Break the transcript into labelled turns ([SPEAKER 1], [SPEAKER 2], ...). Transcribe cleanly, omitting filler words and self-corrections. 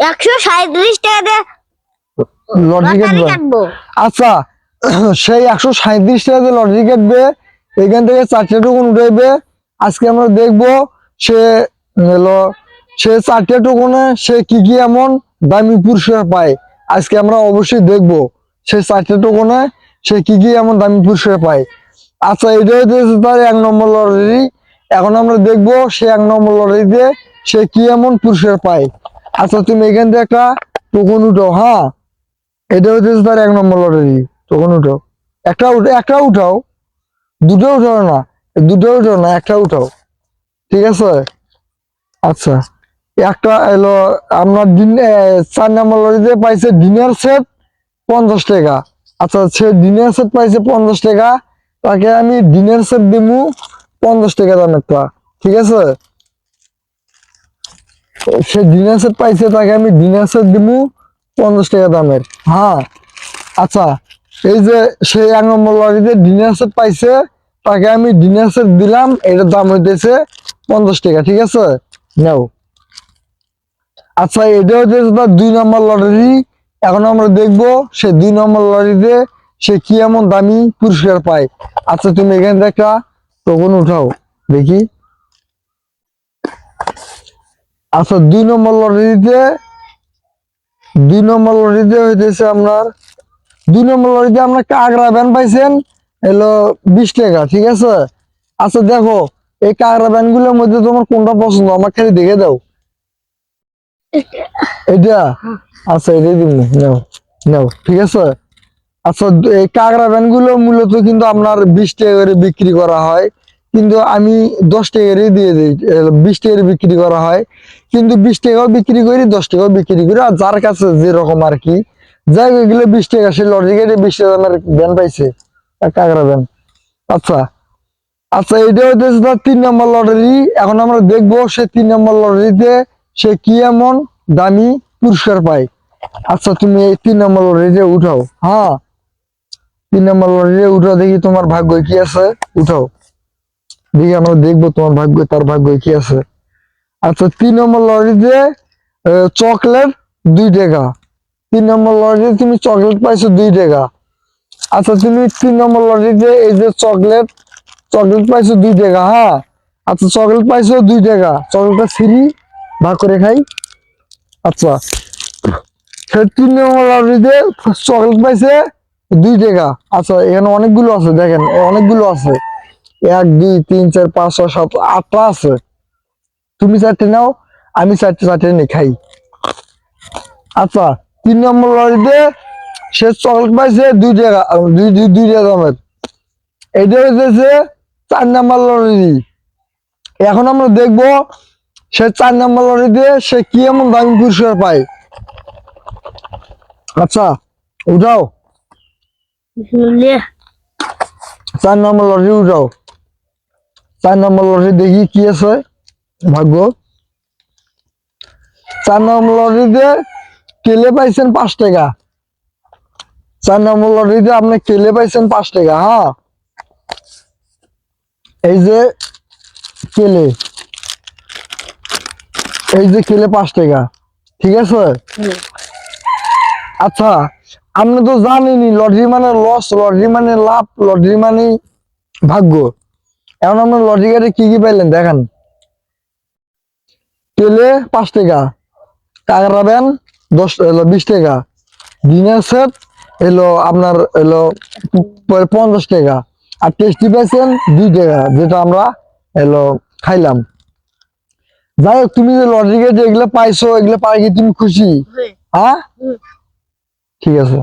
[SPEAKER 1] 137 টাকা দিয়ে
[SPEAKER 2] লটারি কাটবো। আচ্ছা, সেই 137 টাকা দিয়ে লটারি কাটবে, এখান থেকে 4টে টোকন উঠাইবে। আজকে আমরা দেখবো সে সে 4টে টোকনে সে কি কি এমন দামি পুরস্কার পায়। আজকে আমরা অবশ্যই দেখবো সে 4টে টোকনে সে কি কি এমন দামি পুরস্কার পায়। আচ্ছা, এটা হচ্ছে তার 1 নম্বর লটারি। এখন আমরা দেখবো সে 1 নম্বর লটারিতে সে কি এমন পুরস্কার পায়। আচ্ছা, তুমি এখান থেকে একটা টোকন উঠাও। হ্যাঁ, এটা হচ্ছে তার 1 নম্বর লটারি। টোকন উঠাও, একটা উঠাও, দুটো উঠাও না, একটা উঠাও, ঠিক আছে। আচ্ছা, একটা এলো আপনার 4 নম্বর লটারিতে পাইছে ডিনার সেট 50 টাকা। আচ্ছা, সে ডিনার সেট পাইছে 50 টাকা, তাকে আমি ডিনার সেট দিমু 50 টাকা দাম একটা, ঠিক আছে। সে ডিনার সেট পাইছে, তাকে আমি ডিনার সেট দিমু 50 টাকা দামের। হ্যাঁ, আচ্ছা, এই যে সে 1 নম্বর লটারিতে ডিনার সেট পাইছে, তাকে আমি ডিনার সেট দিলাম, এটার দাম হইতেছে 50 টাকা, ঠিক আছে, নাও। আচ্ছা, এটা হচ্ছে তার 2 নম্বর লটারি। এখন আমরা দেখবো সে 2 নম্বর লটারিতে সে কি এমন দামি পুরস্কার পায়। আচ্ছা, তুমি এখান থেকে একটা টোকন উঠাও দেখি। আচ্ছা, 2 নম্বর লটারিতে হইতেছে আপনার 2 নম্বর লটারিতে আপনার কাগড়া ব্যান পাইছেন এলো 20 টাকা, ঠিক আছে। আচ্ছা, দেখো এই কাগড়া ব্যান গুলোর মধ্যে তোমার কোনটা পছন্দ, আমার খালি দেখে দাও। এটা, আচ্ছা, এটাই দিব, নাও নাও, ঠিক আছে। আচ্ছা, এই কাগড়া ব্যান গুলো মূলত কিন্তু আপনার 20 টাকা করে বিক্রি করা হয়, কিন্তু আমি 10 টাকারই দিয়ে দিই। 20 টাকার বিক্রি করা হয়, কিন্তু 20 টাকাও বিক্রি করি, 10 টাকাও বিক্রি করি, আর যার কাছে যেরকম আর কি। যাই এগুলো 20 টাকা, সে লটারি কেটে 20 টাকা দামের ব্যান পাইছে, কাগড়া ব্যান। আচ্ছা, আচ্ছা, এটা হচ্ছে তার 3 নম্বর লটারি। এখন আমরা দেখবো সে 3 নম্বর লটারিতে সে কি এমন দামি পুরস্কার পায়। আচ্ছা, তুমি এই 3 নম্বর লটারিতে উঠাও। হ্যাঁ, 3 নম্বর লটারিতে উঠাও, দেখি তোমার ভাগ্য কি আছে, উঠাও দেখি, আমরা দেখবো তোমার ভাগ্য, তার ভাগ্য কি আছে। আচ্ছা, 3 নম্বর লটারিতে চকলেট 2 টাকা। 3 নম্বর লটারিতে তুমি চকলেট পাইছো 2 টাকা। আচ্ছা, তুমি 3 নম্বর লটারিতে এই যে চকলেট পাইছো 2 টাকা। হ্যাঁ, আচ্ছা, চকলেট পাইছো 2 টাকা, চকলেটটা ফ্রি, ভাগ করে খাই। আচ্ছা, 3 নম্বর লটারিতে চকলেট পাইছে 2 টাকা। আচ্ছা, এখানে অনেকগুলো আছে, দেখেন অনেকগুলো আছে, 1 2 3 4 5 6 7 8টা আছে। তুমি 4টে নাও, আমি 4টে নিয়ে খাই। আচ্ছা, 3 নম্বর লটারিতে সে চকলেট পাইছে 2 টাকা, 2 টাকা দামের। এটা হচ্ছে 4 নম্বর লটারি। এখন আমরা দেখবো সে 4 নম্বর লটারিতে সে কি এমন দামি পুরস্কার পায়। আচ্ছা, উঠাও 4 নম্বর লটারি, উঠাও 4 নম্বর লটারি, দেখি কি আছে ভাগ্য। 4 নম্বর লটারিতে কেলে পাইছেন 5 টাকা। 4 নম্বর লটারিতে আপনি কেলে পাইছেন 5 টাকা। হ্যাঁ, এই যে কেলে, 5 টাকা, ঠিক আছে। আচ্ছা, আপনি তো জানেনই লটারি মানে লস, লটারি মানে লাভ, লটারি মানে ভাগ্য। এখন আপনার লটারি কাটে কি কি পাইলেন দেখেন। কেলে 5 টাকা, কাগড়া ব্যান 20 টাকা, ডিনার সেট আপনার 50 টাকা, আর টেস্টি পাইছেন 2 টাকা, যেটা আমরা খাইলাম। যাই হোক, তুমি যে লটারি কেটে এগুলো পাইছো, এগুলো পাই কি তুমি খুশি? হ্যাঁ, ঠিক আছে।